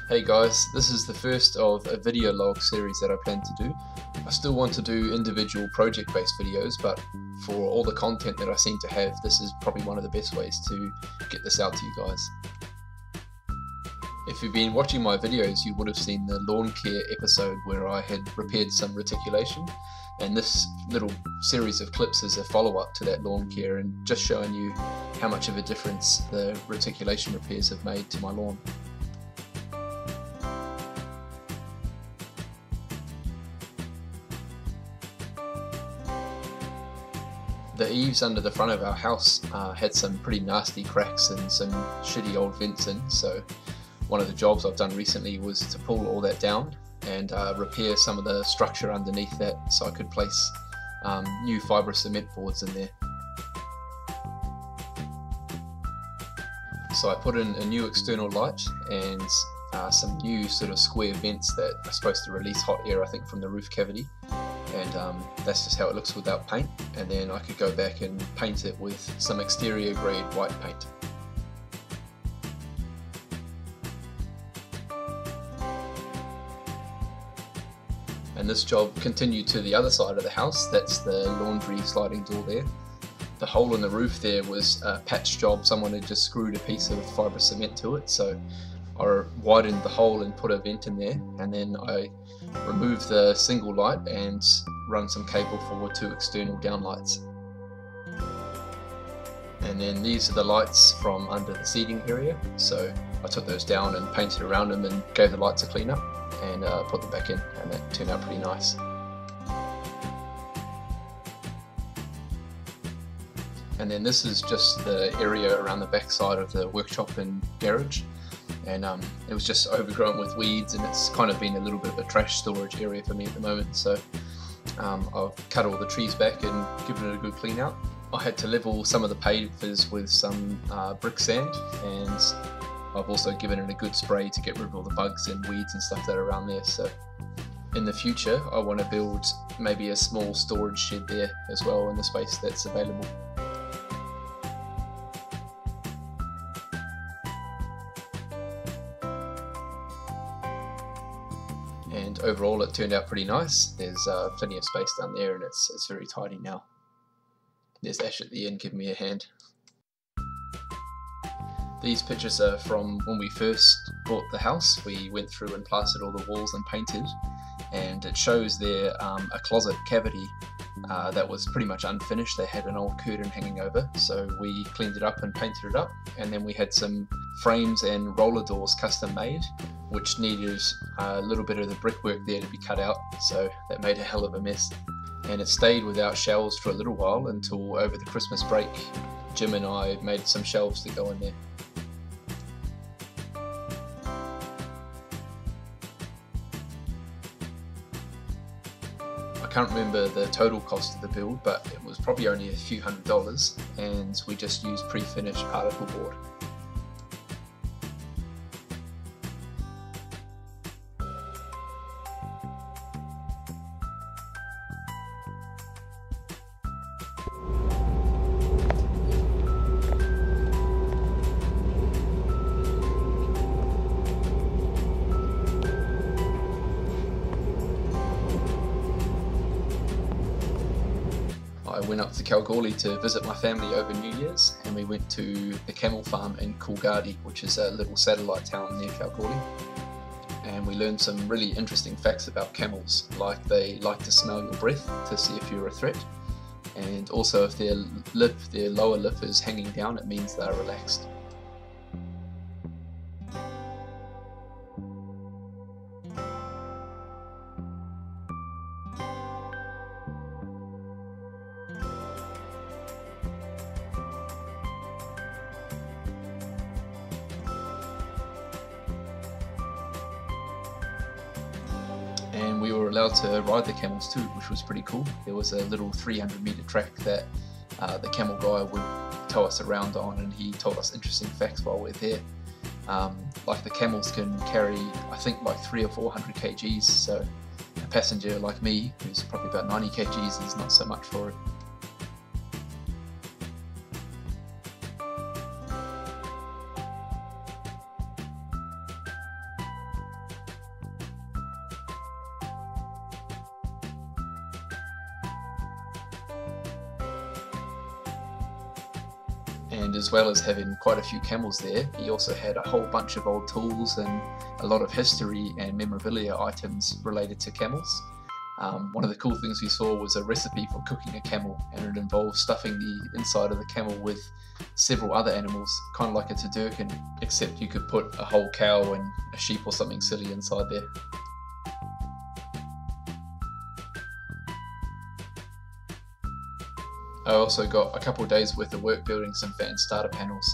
Hey guys, this is the first of a video log series that I plan to do. I still want to do individual project-based videos, but for all the content that I seem to have, this is probably one of the best ways to get this out to you guys. If you've been watching my videos, you would have seen the lawn care episode where I had repaired some reticulation, and this little series of clips is a follow-up to that lawn care and just showing you how much of a difference the reticulation repairs have made to my lawn. The eaves under the front of our house had some pretty nasty cracks and some shitty old vents in, so one of the jobs I've done recently was to pull all that down and repair some of the structure underneath that so I could place new fibre cement boards in there. So I put in a new external light and some new sort of square vents that are supposed to release hot air, I think, from the roof cavity. And that's just how it looks without paint, and then I could go back and paint it with some exterior grade white paint. And this job continued to the other side of the house. That's the laundry sliding door there. The hole in the roof there was a patch job. Someone had just screwed a piece of fibre cement to it, so I widened the hole and put a vent in there, and then I removed the single light and run some cable for two external downlights. And then these are the lights from under the seating area, so I took those down and painted around them and gave the lights a clean up and put them back in, and that turned out pretty nice. And then this is just the area around the back side of the workshop and garage, and it was just overgrown with weeds, and it's kind of been a little bit of a trash storage area for me at the moment, so I've cut all the trees back and given it a good clean out. I had to level some of the pavers with some brick sand, and I've also given it a good spray to get rid of all the bugs and weeds and stuff that are around there. So in the future I want to build maybe a small storage shed there as well in the space that's available. And overall it turned out pretty nice. There's plenty of space down there, and it's very tidy now. There's Ash at the end giving me a hand. These pictures are from when we first bought the house. We went through and plastered all the walls and painted, and it shows there a closet cavity that was pretty much unfinished. They had an old curtain hanging over, so we cleaned it up and painted it up, and then we had some frames and roller doors custom made, which needed a little bit of the brickwork there to be cut out, so that made a hell of a mess. And it stayed without shelves for a little while until over the Christmas break Jim and I made some shelves to go in there. I can't remember the total cost of the build, but it was probably only a few $100s, and we just used pre-finished particle board. I went up to Kalgoorlie to visit my family over New Year's, and we went to the camel farm in Coolgardie, which is a little satellite town near Kalgoorlie. And we learned some really interesting facts about camels, like they like to smell your breath to see if you're a threat, and also if their lower lip is hanging down, it means they're relaxed. And we were allowed to ride the camels too, which was pretty cool. There was a little 300-meter track that the camel guy would tow us around on, and he told us interesting facts while we're there. Like the camels can carry, I think, like 300 or 400 kgs, so a passenger like me, who's probably about 90 kgs, is not so much for it. And as well as having quite a few camels there, he also had a whole bunch of old tools and a lot of history and memorabilia items related to camels. One of the cool things we saw was a recipe for cooking a camel, and it involved stuffing the inside of the camel with several other animals, kind of like a turducken, except you could put a whole cow and a sheep or something silly inside there. I also got a couple of days worth of work building some fan starter panels.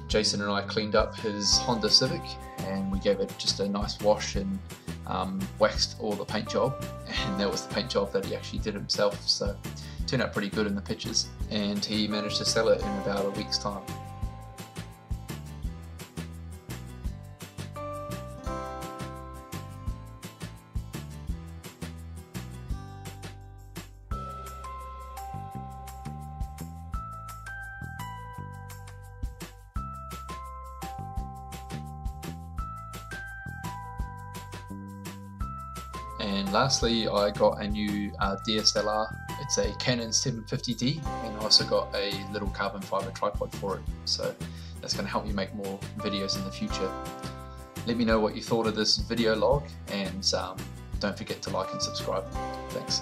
Jason and I cleaned up his Honda Civic and we gave it just a nice wash and waxed all the paint job, and that was the paint job that he actually did himself, so it turned out pretty good in the pictures, and he managed to sell it in about a week's time. And lastly, I got a new DSLR. It's a Canon 750D, and I also got a little carbon fiber tripod for it, so that's going to help me make more videos in the future. Let me know what you thought of this video log, and don't forget to like and subscribe. Thanks.